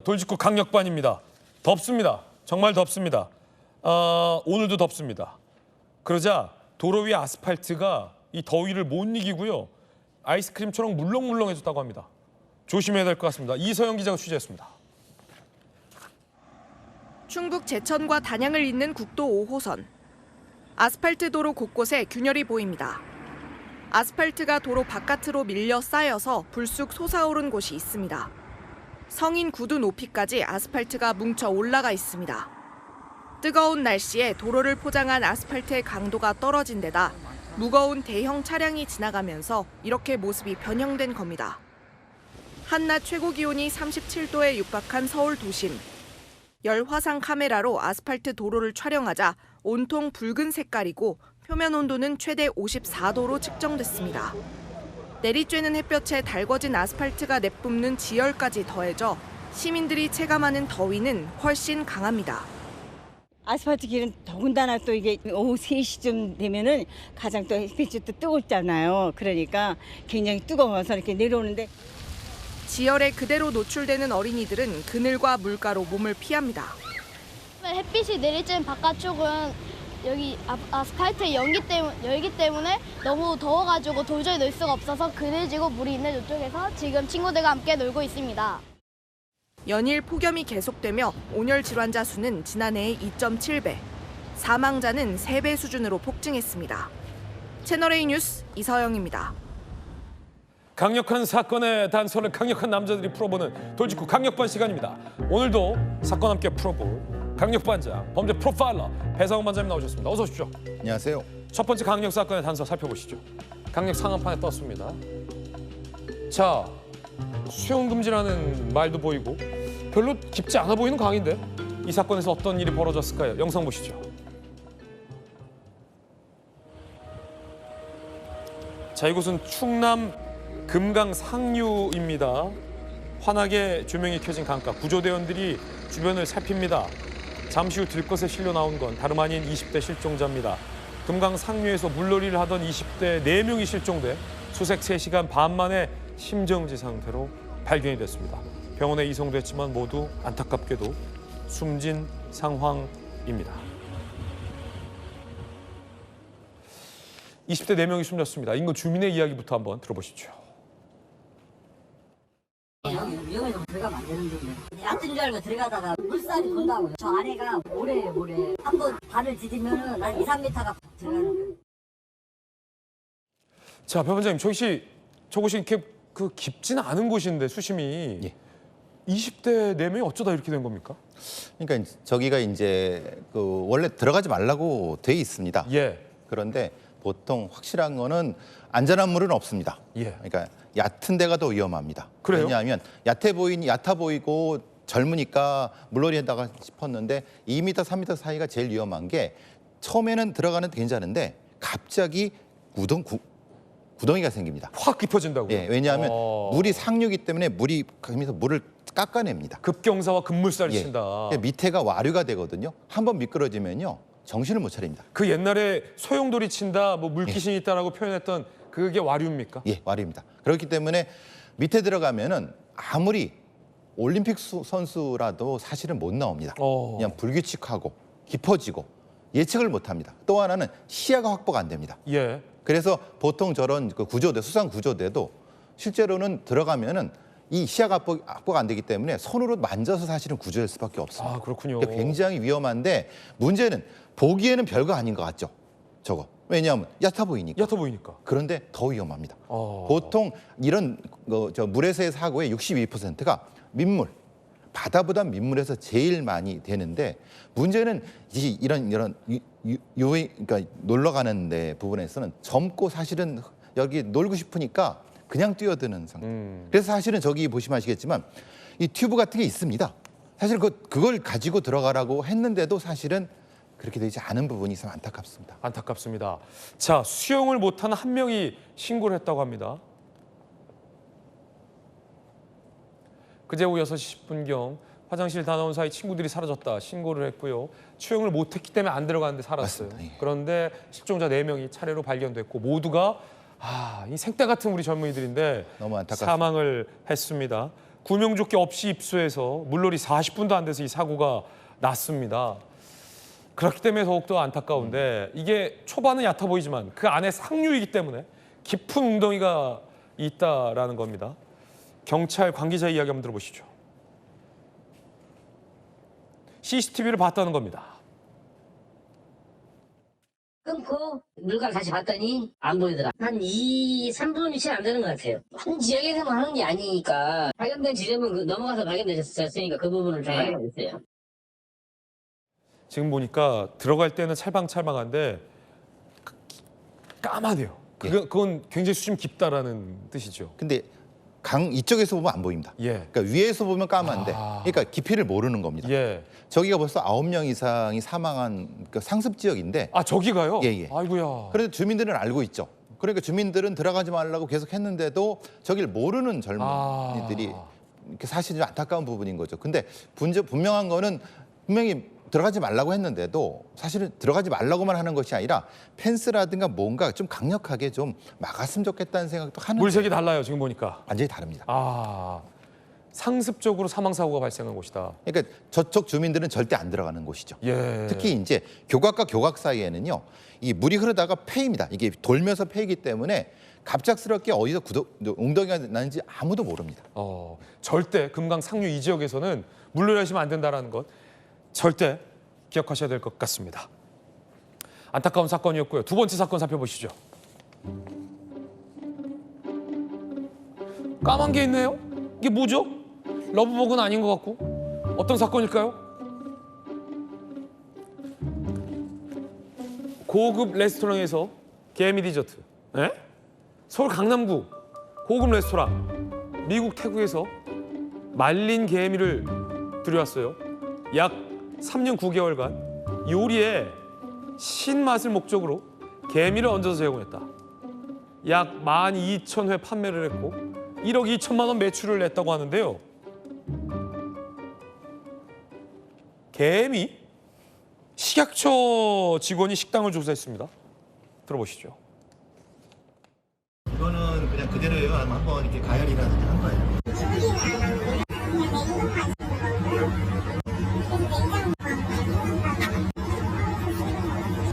돌직구 강력반입니다. 덥습니다. 정말 덥습니다. 오늘도 덥습니다. 그러자 도로 위 아스팔트가 이 더위를 못 이기고요. 아이스크림처럼 물렁물렁해졌다고 합니다. 조심해야 될 것 같습니다. 이서영 기자가 취재했습니다. 충북 제천과 단양을 잇는 국도 5호선. 아스팔트 도로 곳곳에 균열이 보입니다. 아스팔트가 도로 바깥으로 밀려 쌓여서 불쑥 솟아오른 곳이 있습니다. 성인 구두 높이까지 아스팔트가 뭉쳐 올라가 있습니다. 뜨거운 날씨에 도로를 포장한 아스팔트의 강도가 떨어진 데다 무거운 대형 차량이 지나가면서 이렇게 모습이 변형된 겁니다. 한낮 최고 기온이 37도에 육박한 서울 도심. 열화상 카메라로 아스팔트 도로를 촬영하자 온통 붉은 색깔이고 표면 온도는 최대 54도로 측정됐습니다. 내리쬐는 햇볕에 달궈진 아스팔트가 내뿜는 지열까지 더해져 시민들이 체감하는 더위는 훨씬 강합니다. 아스팔트 길은 더군다나 또 이게 오후 3시쯤 되면은 가장 또 햇빛이 또 뜨겁잖아요. 그러니까 굉장히 뜨거워서 이렇게 내려오는데 지열에 그대로 노출되는 어린이들은 그늘과 물가로 몸을 피합니다. 햇빛이 내리쬐는 바깥쪽은 여기 아스팔트에 열기 때문에 너무 더워가지고 도저히 놀 수가 없어서 그늘지고 물이 있는 이쪽에서 지금 친구들과 함께 놀고 있습니다. 연일 폭염이 계속되며 온열 질환자 수는 지난해의 2.7배, 사망자는 3배 수준으로 폭증했습니다. 채널A 뉴스 이서영입니다. 강력한 사건의 단서를 강력한 남자들이 풀어보는 돌직구 강력반 시간입니다. 오늘도 사건 함께 풀어볼 강력반장, 범죄 프로파일러 배상훈 반장님 나오셨습니다. 어서 오십시오. 안녕하세요. 첫 번째 강력 사건의 단서 살펴보시죠. 강력 상한판에 떴습니다. 자, 수용 금지라는 말도 보이고 별로 깊지 않아 보이는 강인데 이 사건에서 어떤 일이 벌어졌을까요? 영상 보시죠. 자, 이곳은 충남 금강 상류입니다. 환하게 조명이 켜진 강가, 구조대원들이 주변을 살핍니다. 잠시 후 들것에 실려 나온 건 다름 아닌 20대 실종자입니다. 금강 상류에서 물놀이를 하던 20대 4명이 실종돼 수색 3시간 반 만에 심정지 상태로 발견이 됐습니다. 병원에 이송됐지만 모두 안타깝게도 숨진 상황입니다. 20대 4명이 숨졌습니다. 인근 주민의 이야기부터 한번 들어보시죠. 여기 좀 들어가면 안 되는데 얕은 줄 알고 들어가다가 물살이 돈다고요. 저 아내가 모래 한번 발을 디디면 한 2, 3m가 들어가는 거예요. 자, 배 반장님, 저곳이 이렇게 깊지는 않은 곳인데 수심이 예. 20대 4명이 어쩌다 이렇게 된 겁니까? 그러니까 저기가 이제 원래 들어가지 말라고 돼 있습니다. 예. 그런데 보통 확실한 거는 안전한 물은 없습니다. 예. 그러니까 얕은 데가 더 위험합니다. 그래요? 왜냐하면 얕아 보이고 젊으니까 물놀이에다가 싶었는데 2m, 3m 사이가 제일 위험한 게 처음에는 들어가는 데 괜찮은데 갑자기 구덩이가 생깁니다. 확 깊어진다고요? 예, 왜냐하면 물이 상류이기 때문에 물이 거기서 물을 깎아냅니다. 급경사와 급물살이 예. 친다. 밑에가 와류가 되거든요. 한번 미끄러지면요 정신을 못 차립니다. 그 옛날에 소용돌이 친다, 뭐 물귀신이 있다라고 표현했던 그게 와류입니까? 예, 와류입니다. 그렇기 때문에 밑에 들어가면은 아무리 올림픽 선수라도 사실은 못 나옵니다. 그냥 불규칙하고 깊어지고 예측을 못 합니다. 또 하나는 시야가 확보가 안 됩니다. 예. 그래서 보통 저런 구조대, 수상 구조대도 실제로는 들어가면은 이 시야가 확보가 안 되기 때문에 손으로 만져서 사실은 구조할 수밖에 없습니다. 아, 그렇군요. 그러니까 굉장히 위험한데 문제는 보기에는 별거 아닌 것 같죠. 저거. 왜냐하면 얕아 보이니까. 얕아 보이니까. 그런데 더 위험합니다. 보통 이런 물에서의 사고의 62%가 민물, 바다보다 민물에서 제일 많이 되는데 문제는 이런 그러니까 놀러 가는데 부분에서는 젊고 사실은 여기 놀고 싶으니까 그냥 뛰어드는 상태. 그래서 사실은 저기 보시면 아시겠지만 이 튜브 같은 게 있습니다. 사실 그걸 가지고 들어가라고 했는데도 사실은 그렇게 되지 않은 부분이 있으면 안타깝습니다. 안타깝습니다. 자, 수영을 못하는 한 명이 신고를 했다고 합니다. 그제 오후 6시 10분경 화장실 다 나온 사이 친구들이 사라졌다 신고를 했고요. 수영을 못했기 때문에 안 들어가는데 살았어요. 맞습니다. 예. 그런데 실종자 4명이 차례로 발견됐고 모두가 이 생떼 같은 우리 젊은이들인데 너무 안타깝습니다. 사망을 했습니다. 구명조끼 없이 입수해서 물놀이 40분도 안 돼서 이 사고가 났습니다. 그렇기 때문에 더욱더 안타까운데 이게 초반은 얕아 보이지만 그 안에 상류이기 때문에 깊은 웅덩이가 있다라는 겁니다. 경찰 관계자 이야기 한번 들어보시죠. CCTV를 봤다는 겁니다. 끊고 물가를 다시 봤더니 안 보이더라. 한 3분이 채 안 되는 것 같아요. 한 지역에서만 하는 게 아니니까 발견된 지점은 넘어가서 발견되셨으니까 그 부분을 잘 확인했어요. 지금 보니까 들어갈 때는 찰방찰방한데 까마대요. 그건 굉장히 수심 깊다라는 뜻이죠. 근데 강 이쪽에서 보면 안 보입니다. 예. 그러니까 위에서 보면 까만데, 아. 그러니까 깊이를 모르는 겁니다. 예. 저기가 벌써 9명 이상이 사망한 그 상습 지역인데, 아 저기가요? 예, 예. 아이고야. 그래도 주민들은 알고 있죠. 그러니까 주민들은 들어가지 말라고 계속 했는데도 저길 모르는 젊은이들이 이렇게 사실 좀 안타까운 부분인 거죠. 근데 분명한 거는 분명히 들어가지 말라고 했는데도 사실은 들어가지 말라고만 하는 것이 아니라 펜스라든가 뭔가 좀 강력하게 좀 막았으면 좋겠다는 생각도 하는. 물색이 달라요 지금 보니까. 완전히 다릅니다. 아 상습적으로 사망 사고가 발생한 곳이다. 그러니까 저쪽 주민들은 절대 안 들어가는 곳이죠. 예. 특히 이제 교각과 교각 사이에는요, 이 물이 흐르다가 패입니다. 이게 돌면서 패이기 때문에 갑작스럽게 어디서 웅덩이가 나는지 아무도 모릅니다. 절대 금강 상류 이 지역에서는 물놀이 하시면 안 된다라는 것 절대 기억하셔야 될 것 같습니다. 안타까운 사건이었고요. 두 번째 사건 살펴보시죠. 까만 게 있네요. 이게 뭐죠? 러브복은 아닌 것 같고 어떤 사건일까요? 고급 레스토랑에서 개미 디저트. 네? 서울 강남구 고급 레스토랑. 미국 태국에서 말린 개미를 들여왔어요. 약 3년 9개월간 요리에 신맛을 목적으로 개미를 얹어서 제공했다. 약 12,000회 판매를 했고 1억 2천만 원 매출을 냈다고 하는데요. 개미? 식약처 직원이 식당을 조사했습니다. 들어보시죠. 이거는 그냥 그대로예요? 아니면 한번 이렇게 가열이라든지 한 거예요?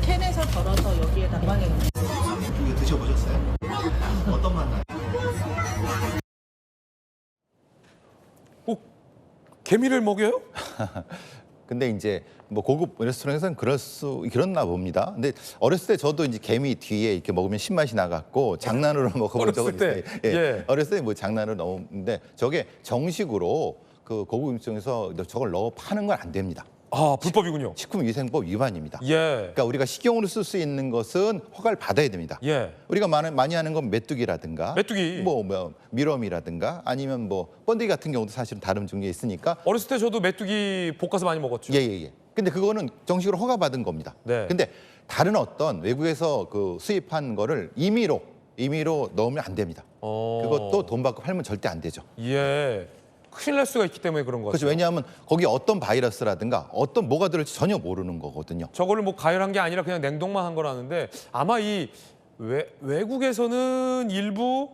캔에서 덜어서 여기에다 방에 이거 드셔보셨어요? 어떤 맛 나요? 개미를 먹여요? 근데 이제 뭐 고급 레스토랑에서는 그렇나 봅니다. 근데 어렸을 때 저도 이제 개미 뒤에 이렇게 먹으면 신맛이 나갖고 장난으로 먹어본 적은 어렸을 있어요. 때? 예. 어렸을 때 뭐 장난으로 넣었는데 저게 정식으로 그 고급 음식점에서 저걸 넣어 파는 건 안 됩니다. 아, 불법이군요. 식품위생법 위반입니다. 예. 그러니까 우리가 식용으로 쓸 수 있는 것은 허가를 받아야 됩니다. 예. 우리가 많이 하는 건 메뚜기라든가, 메뚜기. 뭐 미럼이라든가, 아니면 뭐 번데기 같은 경우도 사실은 다른 종류에 있으니까. 어렸을 때 저도 메뚜기 볶아서 많이 먹었죠. 예. 근데 그거는 정식으로 허가받은 겁니다. 네. 근데 다른 어떤 외국에서 그 수입한 거를 임의로 넣으면 안 됩니다. 그것도 돈 받고 팔면 절대 안 되죠. 예. 큰일 날 수가 있기 때문에 그런 거죠. 그렇죠. 왜냐하면 거기 어떤 바이러스라든가 어떤 뭐가 들을지 전혀 모르는 거거든요. 저거를 뭐 가열한 게 아니라 그냥 냉동만 한 거라는데 아마 이 외국에서는 일부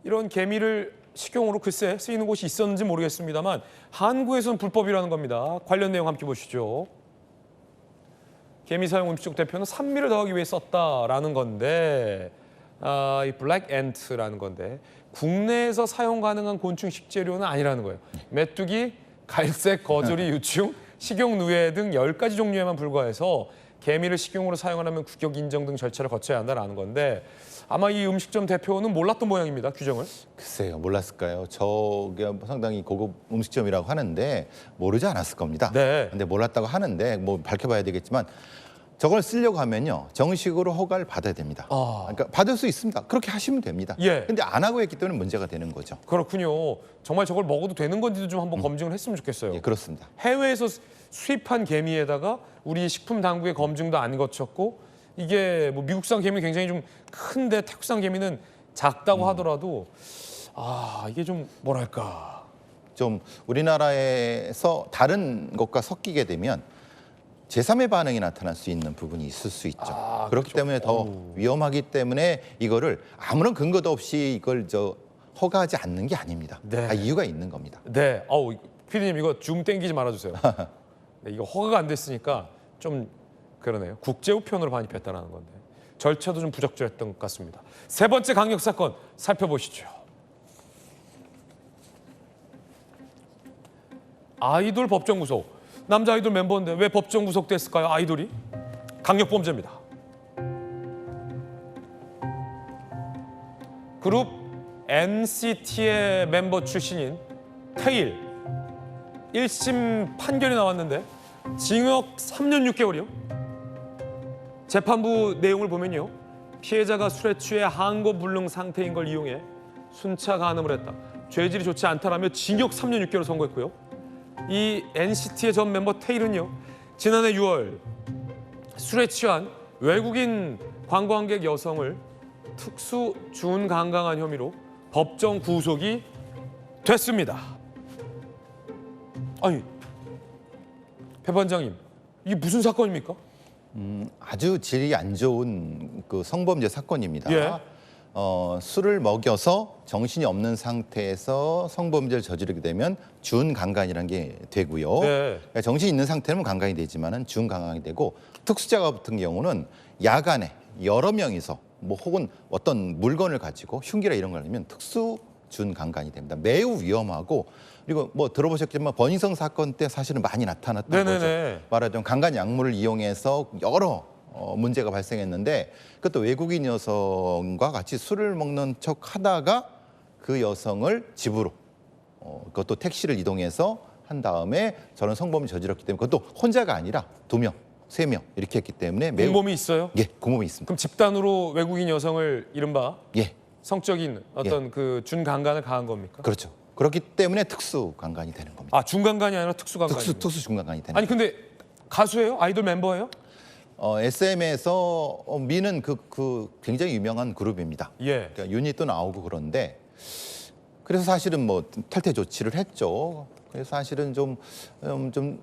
이런 개미를 식용으로 글쎄 쓰이는 곳이 있었는지 모르겠습니다만 한국에서는 불법이라는 겁니다. 관련 내용 함께 보시죠. 개미 사용 음식 대표는 산미를 더하기 위해 썼다라는 건데 이 블랙 앤트라는 건데 국내에서 사용 가능한 곤충 식재료는 아니라는 거예요. 메뚜기, 갈색, 거조리, 유충, 식용 누에 등 10가지 종류에만 불과해서 개미를 식용으로 사용하려면 국격 인정 등 절차를 거쳐야 한다는 건데 아마 이 음식점 대표는 몰랐던 모양입니다. 규정을. 글쎄요, 몰랐을까요? 저게 상당히 고급 음식점이라고 하는데 모르지 않았을 겁니다. 네. 근데 몰랐다고 하는데 뭐 밝혀봐야 되겠지만 저걸 쓰려고 하면요 정식으로 허가를 받아야 됩니다. 그러니까 받을 수 있습니다. 그렇게 하시면 됩니다. 예. 근데 안 하고 했기 때문에 문제가 되는 거죠. 그렇군요. 정말 저걸 먹어도 되는 건지도 좀 한번 검증을 했으면 좋겠어요. 예, 그렇습니다. 해외에서 수입한 개미에다가 우리 식품 당국의 검증도 안 거쳤고 이게 뭐 미국산 개미 굉장히 좀 큰데 태국산 개미는 작다고 하더라도 이게 좀 뭐랄까 좀 우리나라에서 다른 것과 섞이게 되면 제3의 반응이 나타날 수 있는 부분이 있을 수 있죠. 그렇기 그렇죠. 때문에 더 위험하기 때문에 이거를 아무런 근거도 없이 이걸 허가하지 않는 게 아닙니다. 네. 다 이유가 있는 겁니다. 네. 피디님 이거 줌 땡기지 말아주세요. 네, 이거 허가가 안 됐으니까 좀 그러네요. 국제 우편으로 반입했다는 건데 절차도 좀 부적절했던 것 같습니다. 세 번째 강력 사건 살펴보시죠. 아이돌 법정 구속. 남자 아이돌 멤버인데 왜 법정 구속됐을까요? 아이돌이 강력 범죄입니다. 그룹 NCT의 멤버 출신인 테일 1심 판결이 나왔는데 징역 3년 6개월이요. 재판부 내용을 보면요. 피해자가 술에 취해 항거불능 상태인 걸 이용해 순차 간음을 했다. 죄질이 좋지 않다라며 징역 3년 6개월 선고했고요. 이 NCT의 전 멤버 테일은요. 지난해 6월 술에 취한 외국인 관광객 여성을 특수 준강간한 혐의로 법정 구속이 됐습니다. 아니, 배 반장님, 이게 무슨 사건입니까? 아주 질이 안 좋은 그 성범죄 사건입니다. 예. 술을 먹여서 정신이 없는 상태에서 성범죄를 저지르게 되면 준강간이라는 게 되고요. 네. 그러니까 정신이 있는 상태는 강간이 되지만은 준강간이 되고 특수자가 같은 경우는 야간에 여러 명이서 뭐 혹은 어떤 물건을 가지고 흉기나 이런 걸 하면 특수 준강간이 됩니다. 매우 위험하고 그리고 뭐 들어보셨겠지만 버닝썬 사건 때 사실은 많이 나타났던 네네네. 거죠. 말하자면 강간 약물을 이용해서 여러 문제가 발생했는데 그것도 외국인 여성과 같이 술을 먹는 척 하다가 그 여성을 집으로 그것도 택시를 이동해서 한 다음에 저런 성범을 저질렀기 때문에 그것도 혼자가 아니라 2명, 3명 이렇게 했기 때문에 매우 공범이 있어요? 예, 공범이 있습니다. 그럼 집단으로 외국인 여성을 이른바 예, 성적인 어떤 그 준강간을 가한 겁니까? 그렇죠. 그렇기 때문에 특수 강간이 되는 겁니다. 아, 준강간이 아니라 특수강간이. 특수 중강간이 되는 아니 근데 가수예요? 아이돌 member예요? SM에서 미는 그 굉장히 유명한 그룹입니다. 예. 그러니까 유닛도 나오고 그런데 그래서 사실은 뭐 탈퇴 조치를 했죠. 그래서 사실은 좀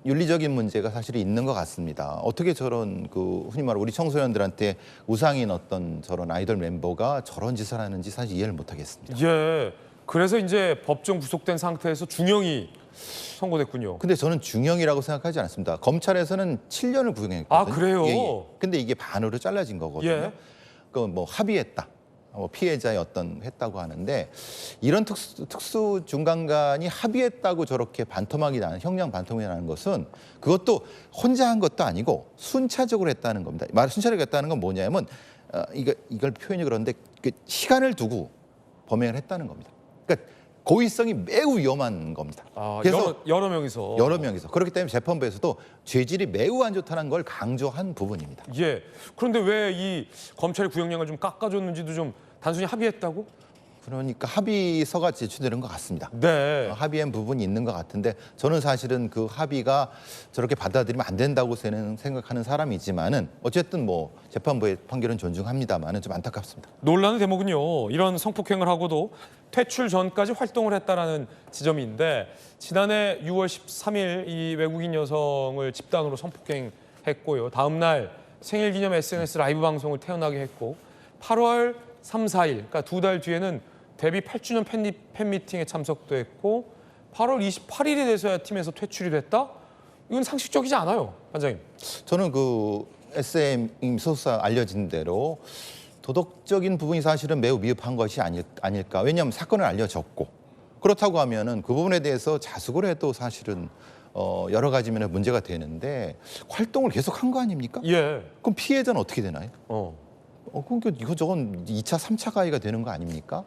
윤리적인 문제가 사실 있는 것 같습니다. 어떻게 저런 그 흔히 말하는 우리 청소년들한테 우상인 어떤 저런 아이돌 멤버가 저런 짓을 하는지 사실 이해를 못 하겠습니다. 예. 그래서 이제 법정 구속된 상태에서 중형이 선고됐군요. 근데 저는 중형이라고 생각하지 않습니다. 검찰에서는 7년을 구형했거든요. 아, 그래요? 예. 근데 이게 반으로 잘라진 거거든요. 예. 그 뭐 합의했다. 피해자의 어떤 했다고 하는데 이런 특수 중간간이 합의했다고 저렇게 반토막이 나는 형량 반토막이 나는 것은 그것도 혼자 한 것도 아니고 순차적으로 했다는 겁니다. 순차적으로 했다는 건 뭐냐면 이걸 표현이 그런데 그 시간을 두고 범행을 했다는 겁니다. 그러니까 고의성이 매우 위험한 겁니다. 아, 그래서 여러 명이서. 여러 명이서 그렇기 때문에 재판부에서도 죄질이 매우 안 좋다는 걸 강조한 부분입니다. 예. 그런데 왜 이 검찰이 구형량을 좀 깎아줬는지도 좀 단순히 합의했다고? 그러니까 합의서가 제출되는 것 같습니다. 네. 합의한 부분이 있는 것 같은데 저는 사실은 그 합의가 저렇게 받아들이면 안 된다고 생각하는 사람이지만은 어쨌든 뭐 재판부의 판결은 존중합니다만은 좀 안타깝습니다. 논란의 대목은요. 이런 성폭행을 하고도 퇴출 전까지 활동을 했다라는 지점인데 지난해 6월 13일 이 외국인 여성을 집단으로 성폭행했고요. 다음 날 생일 기념 SNS 라이브 방송을 태어나게 했고 8월 3, 4일 그러니까 2달 뒤에는 데뷔 8주년 팬미팅에 참석도 했고 8월 28일이 돼서야 팀에서 퇴출이 됐다? 이건 상식적이지 않아요, 반장님. 저는 그 SM 소속사 알려진 대로 도덕적인 부분이 사실은 매우 미흡한 것이 아닐까. 왜냐하면 사건을 알려졌고 그렇다고 하면은 그 부분에 대해서 자숙을 해도 사실은 여러 가지 면에 문제가 되는데 활동을 계속한 거 아닙니까? 예. 그럼 피해자는 어떻게 되나요? 그러니까 이거 저건 2차, 3차 가해가 되는 거 아닙니까?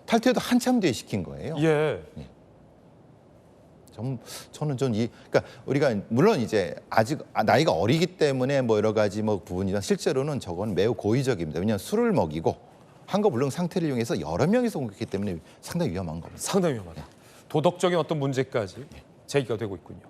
탈퇴도 한참 뒤에 시킨 거예요. 예. 저는 그러니까 우리가 물론 이제 아직 나이가 어리기 때문에 뭐 여러 가지 뭐 부분이나 실제로는 저건 매우 고의적입니다. 왜냐하면 술을 먹이고 한거불능 상태를 이용해서 여러 명이서 공격했기 때문에 상당히 위험한 겁니다. 상당히 위험하다. 도덕적인 어떤 문제까지 제기가 되고 있군요.